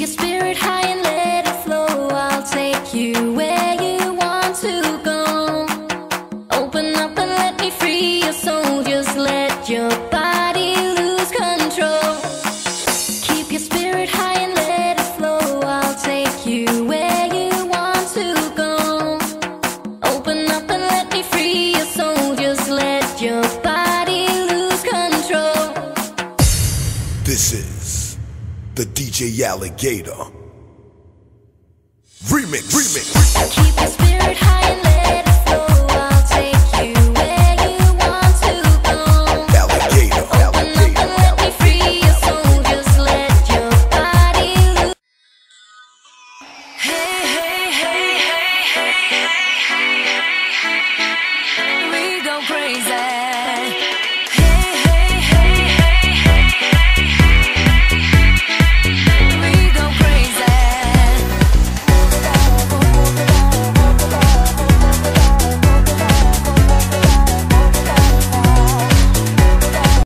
your spirit high and let it flow. I'll take you where you want to go. Open up and let me free your soul. Just let your body lose control. Keep your spirit high and let it flow. I'll take you where you want to go. Open up and let me free your soul. Just let your body lose control. This is the DJ Alligator Remix. Keep your spirit high and let